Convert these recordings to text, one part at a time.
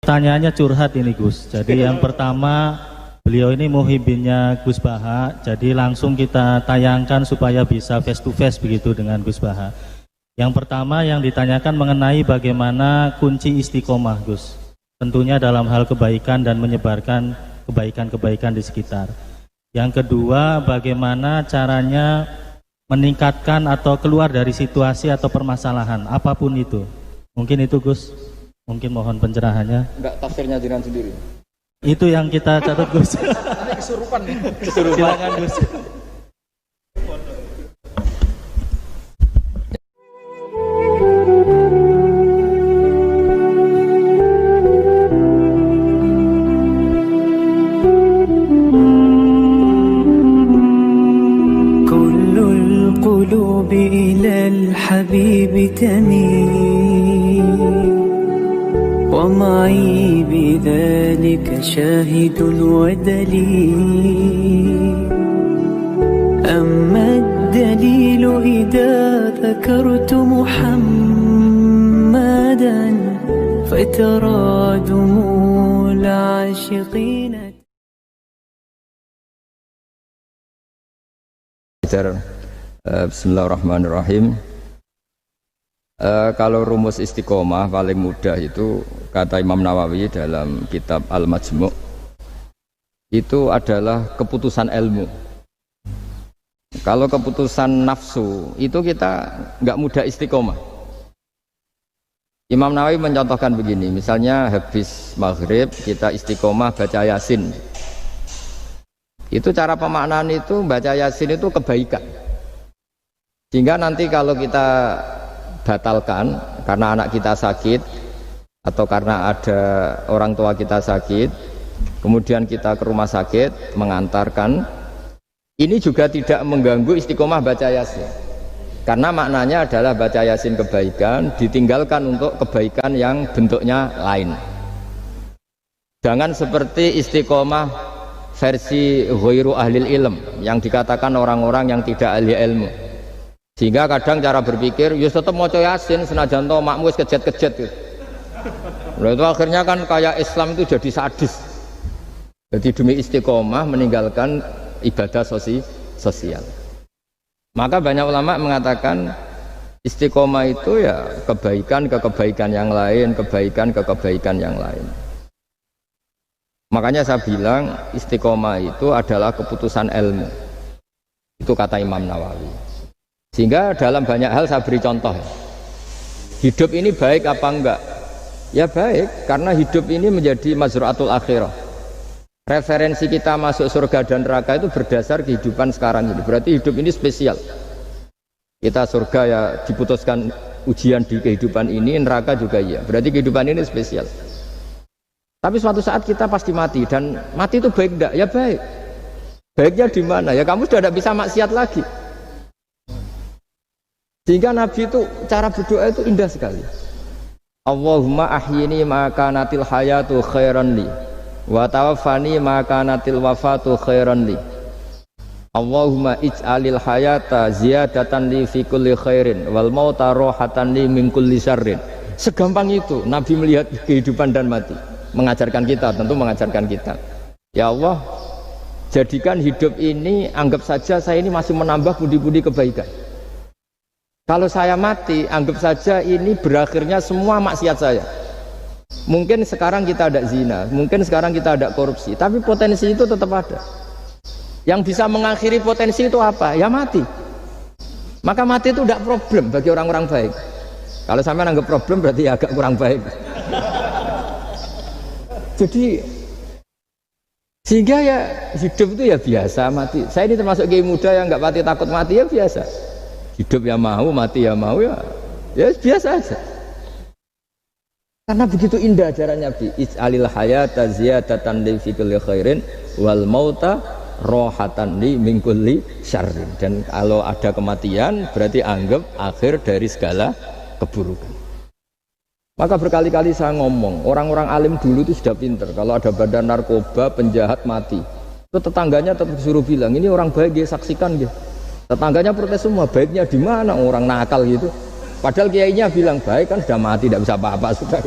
Pertanyaannya curhat ini Gus. Jadi yang pertama, beliau ini muhibinnya Gus Baha. Jadi langsung kita tayangkan supaya bisa face to face begitu dengan Gus Baha. Yang pertama yang ditanyakan mengenai bagaimana kunci istiqomah Gus. Tentunya dalam hal kebaikan dan menyebarkan kebaikan-kebaikan di sekitar. Yang kedua, bagaimana caranya meningkatkan atau keluar dari situasi atau permasalahan apapun itu. Mungkin itu Gus. Mungkin mohon pencerahannya. Enggak, tafsirnya jiran sendiri. Itu yang kita catat Gus. Ini kesurupan nih. Silakan Gus. Kullul qulubi ilal habibi tamil ومعي بذلك شاهد ودليل أما الدليل إذا ذكرت محمدا فترى دموع العاشقين. Bismillahirrahmanirrahim. Kalau rumus istiqomah paling mudah itu kata Imam Nawawi dalam kitab Al-Majmu' itu adalah keputusan ilmu. Kalau keputusan nafsu itu kita nggak mudah istiqomah. Imam Nawawi mencontohkan begini, misalnya habis maghrib kita istiqomah baca Yasin. Itu cara pemaknaan itu baca Yasin itu kebaikan. Sehingga nanti kalau kita batalkan karena anak kita sakit atau karena ada orang tua kita sakit, kemudian kita ke rumah sakit mengantarkan, ini juga tidak mengganggu istiqomah baca Yasin, karena maknanya adalah baca Yasin kebaikan ditinggalkan untuk kebaikan yang bentuknya lain. Jangan seperti istiqomah versi ghairu ahlil ilm yang dikatakan orang-orang yang tidak ahli ilmu, sehingga kadang cara berpikir ya tetap mau Yasin senajan to makmu wis kejet-kejet gitu. Nah, itu akhirnya kan kayak Islam itu jadi sadis. Jadi demi istiqomah meninggalkan ibadah sosial. Maka banyak ulama mengatakan istiqomah itu ya kebaikan ke kebaikan yang lain, kebaikan ke kebaikan yang lain. Makanya saya bilang istiqomah itu adalah keputusan ilmu. Itu kata Imam Nawawi. Sehingga dalam banyak hal saya beri contoh. Hidup ini baik apa enggak? Ya baik, karena hidup ini menjadi mazru'atul akhirah. Referensi kita masuk surga dan neraka itu berdasar kehidupan sekarang ini. Berarti hidup ini spesial. Kita surga ya diputuskan ujian di kehidupan ini, neraka juga iya. Berarti kehidupan ini spesial. Tapi suatu saat kita pasti mati, dan mati itu baik enggak? Ya baik. Baiknya di mana? Ya kamu sudah tidak bisa maksiat lagi. Sehingga Nabi itu cara berdoa itu indah sekali. Allahumma ahyini ma kanatil hayatu khairan li wa tawaffani ma kanatil wafatu khairan li. Allahumma ij'alil hayata ziyadatan li fi kulli khairin wal mauta rohatan li min kulli syarrin. Segampang itu Nabi melihat kehidupan dan mati. Mengajarkan kita, tentu mengajarkan kita. Ya Allah, jadikan hidup ini, anggap saja saya ini masih menambah budi-budi kebaikan. Kalau saya mati, anggap saja ini berakhirnya semua maksiat saya. Mungkin sekarang kita ada zina, mungkin sekarang kita ada korupsi, tapi potensi itu tetap ada. Yang bisa mengakhiri potensi itu apa? Ya mati. Maka mati itu tidak problem bagi orang-orang baik. Kalau sampai anggap problem berarti ya agak kurang baik. Jadi sehingga ya hidup itu ya biasa, mati. Saya ini termasuk kiai muda yang nggak pati takut mati, ya biasa. Hidup ya mau, mati ya mau, ya biasa aja. Karena begitu indah ajaran Nabi. Ij'alil hayata ziyadatan li fi kulli khairin wal mauta rohatan li min kulli syarrin. Dan kalau ada kematian berarti anggap akhir dari segala keburukan. Maka berkali-kali saya ngomong, orang-orang alim dulu itu sudah pinter. Kalau ada badan narkoba, penjahat mati, itu tetangganya tetap disuruh bilang, ini orang baik dia saksikan dia. Tetangganya protes semua, baiknya di mana orang nakal gitu. Padahal kiainya bilang baik kan sudah mati, tidak bisa apa-apa sudah.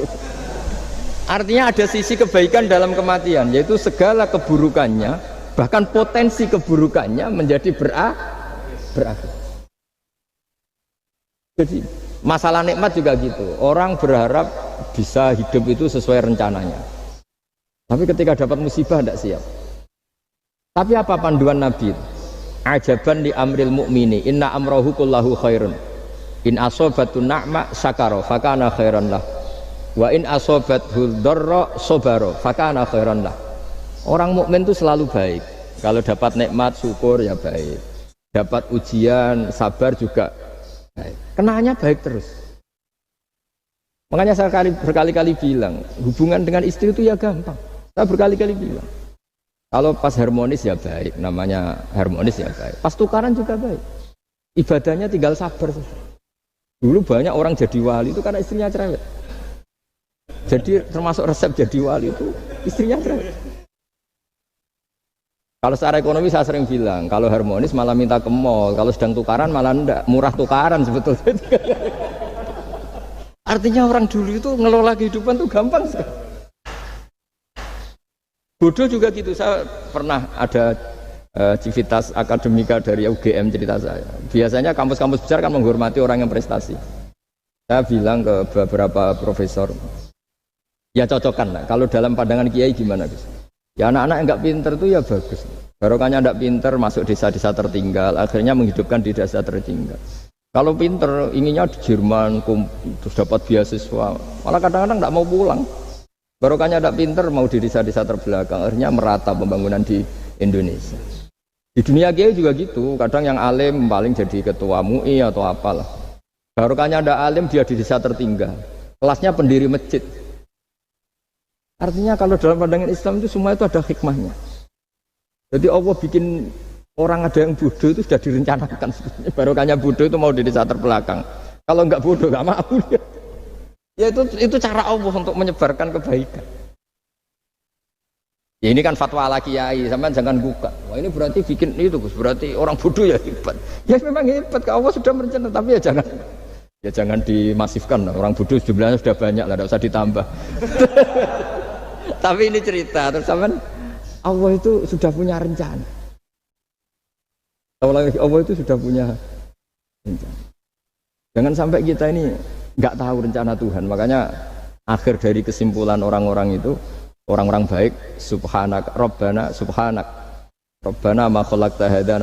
Artinya ada sisi kebaikan dalam kematian, yaitu segala keburukannya, bahkan potensi keburukannya menjadi berakhir. Jadi masalah nikmat juga gitu. Orang berharap bisa hidup itu sesuai rencananya. Tapi ketika dapat musibah tidak siap. Tapi apa panduan Nabi? Ajaban li amril mu'mini inna amrahu kullahu khairun. In asobatun na'ma syakara fakana khairan lah. Wa in asobathu dharra sabara fakana khairan lah. Orang mukmin itu selalu baik. Kalau dapat nikmat syukur ya baik. Dapat ujian sabar juga baik. Kenaannya baik terus. Makanya saya berkali-kali bilang, hubungan dengan istri itu ya gampang. Saya berkali-kali bilang, kalau pas harmonis ya baik, namanya harmonis ya baik. Pas tukaran juga baik. Ibadahnya tinggal sabar. Dulu banyak orang jadi wali itu karena istrinya cerewet. Jadi termasuk resep jadi wali itu istrinya cerewet. Kalau secara ekonomi saya sering bilang, kalau harmonis malah minta ke mall, kalau sedang tukaran malah enggak, murah tukaran sebetulnya. Artinya orang dulu itu ngelola kehidupan tuh gampang sekali. Bodoh juga gitu. Saya pernah ada civitas akademika dari UGM cerita saya. Biasanya kampus-kampus besar kan menghormati orang yang prestasi. Saya bilang ke beberapa profesor, ya cocokkan lah. Kalau dalam pandangan kiai gimana Gus? Ya anak-anak yang nggak pinter itu ya bagus. Barokahnya nggak pinter masuk desa-desa tertinggal, akhirnya menghidupkan di desa tertinggal. Kalau pinter inginnya di Jerman, terus dapat beasiswa, malah kadang-kadang nggak mau pulang. Barokahnya nggak pinter mau di desa-desa terbelakang, akhirnya merata pembangunan di Indonesia. Di dunia kiai juga gitu, kadang yang alim paling jadi ketua MUI atau apalah. Barokahnya ndak alim dia di desa tertinggal, kelasnya pendiri masjid. Artinya kalau dalam pandangan Islam itu semua itu ada hikmahnya. Jadi Allah bikin orang ada yang bodoh itu sudah direncanakan. Barokahnya bodoh itu mau di desa terbelakang. Kalau enggak bodoh enggak mau dia. Ya itu cara Allah untuk menyebarkan kebaikan. Ya ini kan fatwa ala kiai, sampean jangan buka. Wah ini berarti bikin itu Gus, berarti orang bodoh ya hebat. Ya memang hebat, Allah sudah merencanakan, tapi ya jangan dimasifkan. Orang bodoh jumlahnya sudah banyak lah, tidak usah ditambah. Tapi ini cerita, terus sampean Allah itu sudah punya rencana. Allah itu sudah punya rencana. Jangan sampai kita ini nggak tahu rencana Tuhan. Makanya akhir dari kesimpulan orang-orang itu, orang-orang baik, subhanak Rabbana subhanak Rabbana ma khalaqta hadza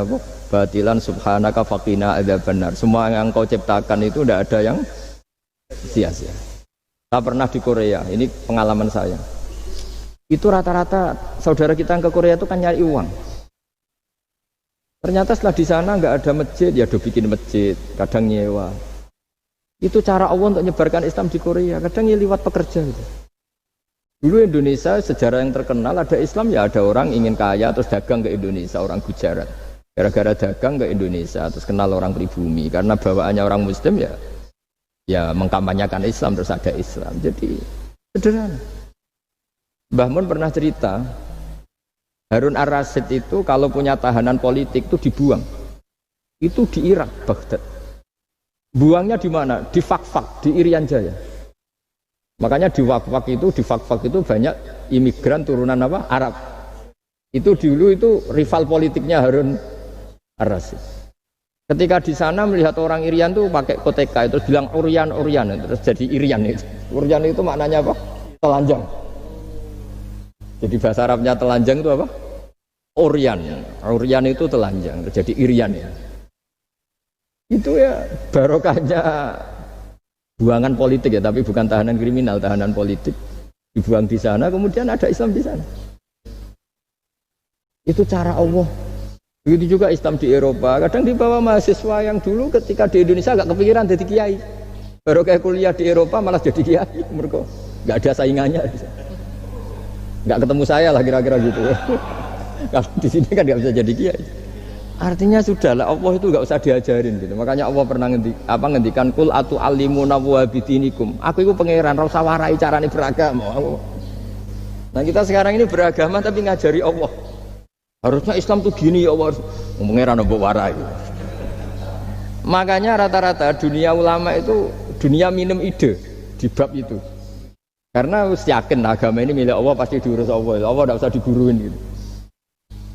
batilan subhanaka faqina adzabannar. Semua yang kau ciptakan itu tidak ada yang sia-sia. Saya pernah di Korea, ini pengalaman saya. Itu rata-rata saudara kita yang ke Korea itu kan nyari uang. Ternyata setelah di sana nggak ada masjid, ya udah bikin masjid, kadang nyewa. Itu cara Allah untuk menyebarkan Islam di Korea, kadang lewat pekerja gitu. Dulu Indonesia sejarah yang terkenal ada Islam ya ada orang ingin kaya terus dagang ke Indonesia, orang Gujarat. Gara-gara dagang ke Indonesia terus kenal orang pribumi karena bawaannya orang Muslim ya mengkampanyekan Islam terus ada Islam. Jadi sederhana. Mbah Mun pernah cerita Harun Ar-Rasyid itu kalau punya tahanan politik itu dibuang. Itu di Irak, Baghdad. Buangnya di mana? Di Fakfak, di Irian Jaya. Makanya di Fakfak itu banyak imigran turunan apa? Arab. Itu dulu itu rival politiknya Harun Ar-Rasyid. Ketika di sana melihat orang Irian tuh pakai koteka itu bilang Urian terus jadi Irian itu. Urian itu maknanya apa? Telanjang. Jadi bahasa Arabnya telanjang itu apa? Urian itu telanjang, jadi Irian ya. Itu ya barokahnya buangan politik ya, tapi bukan tahanan kriminal, tahanan politik dibuang di sana, kemudian ada Islam di sana. Itu cara Allah. Begitu juga Islam di Eropa, kadang dibawa mahasiswa yang dulu ketika di Indonesia agak kepikiran jadi kiai. Barokah kuliah di Eropa malah jadi kiai, mereka nggak ada saingannya. Nggak ketemu saya lah kira-kira gitu. Kalau di sini kan nggak bisa jadi kiai. Artinya sudahlah Allah itu nggak usah diajarin gitu. Makanya Allah pernah ngendikan kul atu alimuna wa bidinikum. Aku itu pangeran, ora usah warai carane beragama. Nah kita sekarang ini beragama tapi ngajari Allah. Harusnya Islam tuh gini ya Allah. Pangeran mbok warai. Makanya rata-rata dunia ulama itu dunia minum ide di bab itu. Karena harus yakin agama ini milik Allah, pasti diurus Allah. Allah tidak usah diguruin gitu.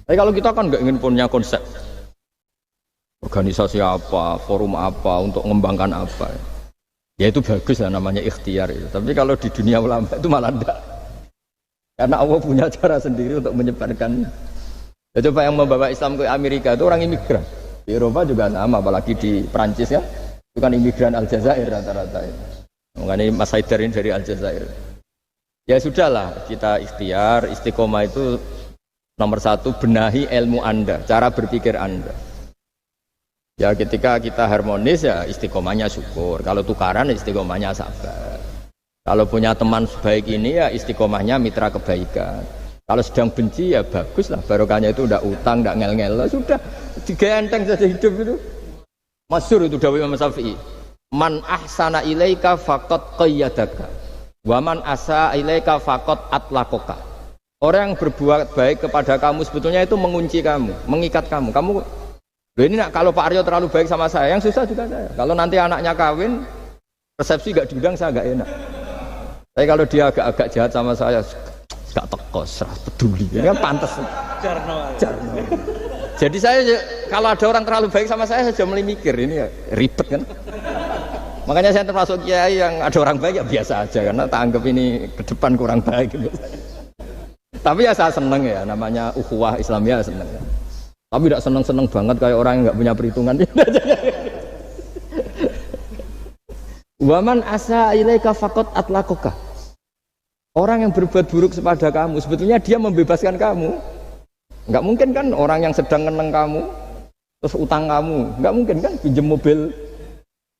Tapi kalau kita kan nggak ingin punya konsep organisasi apa, forum apa, untuk mengembangkan apa. Ya itu bagus lah namanya ikhtiar itu. Tapi kalau di dunia ulama itu malah enggak. Karena Allah punya cara sendiri untuk menyebarkan. Ya coba yang membawa Islam ke Amerika itu orang imigran. Di Eropa juga sama, apalagi di Prancis ya. Itu kan imigran Aljazair rata-rata. Makanya Mas Haidar ini dari Aljazair. Ya sudahlah, kita ikhtiar, istiqomah itu nomor satu, benahi ilmu Anda, cara berpikir Anda. Ya ketika kita harmonis ya istiqomahnya syukur. Kalau tukaran istiqomahnya sabar. Kalau punya teman sebaik ini ya istiqomahnya mitra kebaikan. Kalau sedang benci ya bagus lah, barokahnya itu udah utang, udah ngel-ngel lah, sudah tiga enteng saja hidup itu. Masyhur itu dawuh Imam Syafi'i. Man ahsana ilaika faqad qayyadaka. Wa man asa ilaika faqad atlaqaka. Orang yang berbuat baik kepada kamu sebetulnya itu mengunci kamu, mengikat kamu. Kamu ini kalau Pak Aryo terlalu baik sama saya, yang susah juga saya. Kalau nanti anaknya kawin, resepsi gak diundang saya gak enak. Tapi kalau dia agak-agak jahat sama saya, gak teko, serah peduli. Ini kan pantas. Jarno. Jadi saya kalau ada orang terlalu baik sama saya sudah mulai mikir ini ya ribet kan. Makanya saya termasuk kiai yang ada orang baik ya biasa aja karena tak anggap ini ke depan kurang baik gitu. Tapi ya saya seneng ya, namanya ukhuwah Islamiyah seneng ya. Tapi tidak seneng-seneng banget kayak orang yang nggak punya perhitungan. Waman asa ilaika faqad atlaqaka. Orang yang berbuat buruk kepada kamu sebetulnya dia membebaskan kamu. Nggak mungkin kan orang yang sedang ngeneng kamu terus utang kamu, nggak mungkin kan pinjam mobil,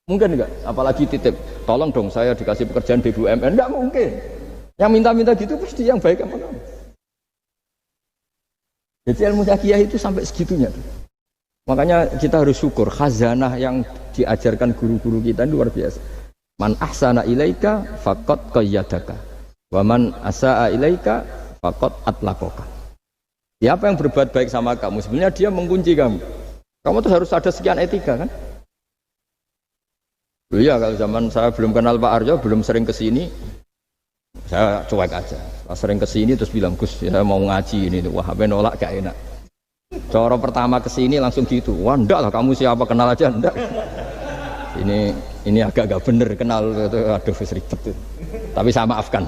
mungkin nggak? Apalagi titip, tolong dong saya dikasih pekerjaan BUMN, nggak mungkin. Yang minta-minta gitu pasti yang baik sama kamu. Jadi ilmu kiai itu sampai segitunya. Makanya kita harus syukur khazanah yang diajarkan guru-guru kita luar biasa. Man ahsana ilaika faqad qayyadaka. Wa man asaa ilaika faqad atlaqaka. Siapa yang berbuat baik sama kamu, sebenarnya dia mengunci kamu. Kamu tuh harus ada sekian etika kan? Iya, kalau zaman saya belum kenal Pak Arjo, belum sering kesini, saya cuek aja. Pas sering kesini terus bilang, Gus, saya mau ngaji ini, wah apa nolak gak enak. Cara pertama kesini langsung gitu, wah enggak lah kamu siapa kenal aja enggak. Ini agak bener kenal, aduh ribet tuh. Tapi saya maafkan.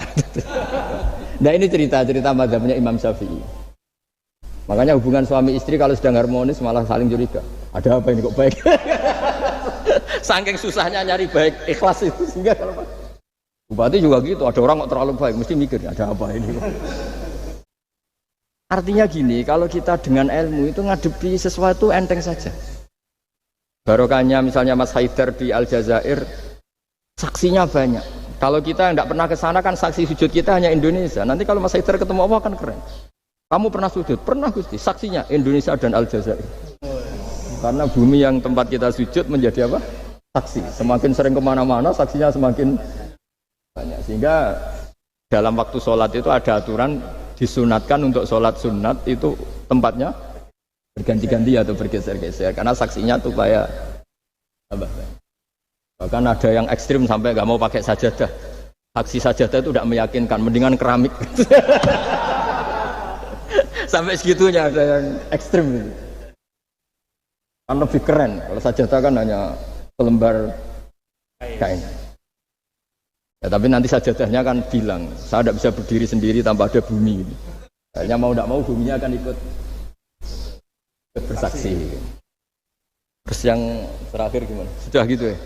Nah ini cerita mazhabnya Imam Syafi'i. Makanya hubungan suami istri kalau sedang harmonis malah saling curiga. Ada apa ini kok baik? Saking susahnya nyari baik ikhlas itu sehingga kalau bupati juga gitu. Ada orang kok terlalu baik mesti mikir ada apa ini? Artinya gini, kalau kita dengan ilmu itu ngadepi sesuatu enteng saja. Barokahnya misalnya Mas Haidar di Aljazair, saksinya banyak. Kalau kita tidak pernah ke sana kan saksi sujud kita hanya Indonesia. Nanti kalau Mas Haidar ketemu Allah kan keren. Kamu pernah sujud? Pernah Gusti. Saksinya Indonesia dan Aljazair. Karena bumi yang tempat kita sujud menjadi apa? Saksi. Semakin sering kemana-mana saksinya semakin banyak. Sehingga dalam waktu sholat itu ada aturan disunatkan untuk sholat sunat itu tempatnya berganti-ganti atau bergeser-geser. Karena saksinya tuh kayak apa? Bahkan ada yang ekstrim sampai nggak mau pakai sajadah. Saksi sajadah itu tidak meyakinkan. Mendingan keramik. Sampai segitunya ada yang ekstrim gitu. Kan lebih keren. Kalau sajadah kan hanya selembar kain. Ya, tapi nanti sajadahnya kan bilang, saya tidak bisa berdiri sendiri tanpa ada bumi. Kayaknya mau tidak mau buminya akan ikut bersaksi. Terus yang terakhir gimana? Sudah gitu ya?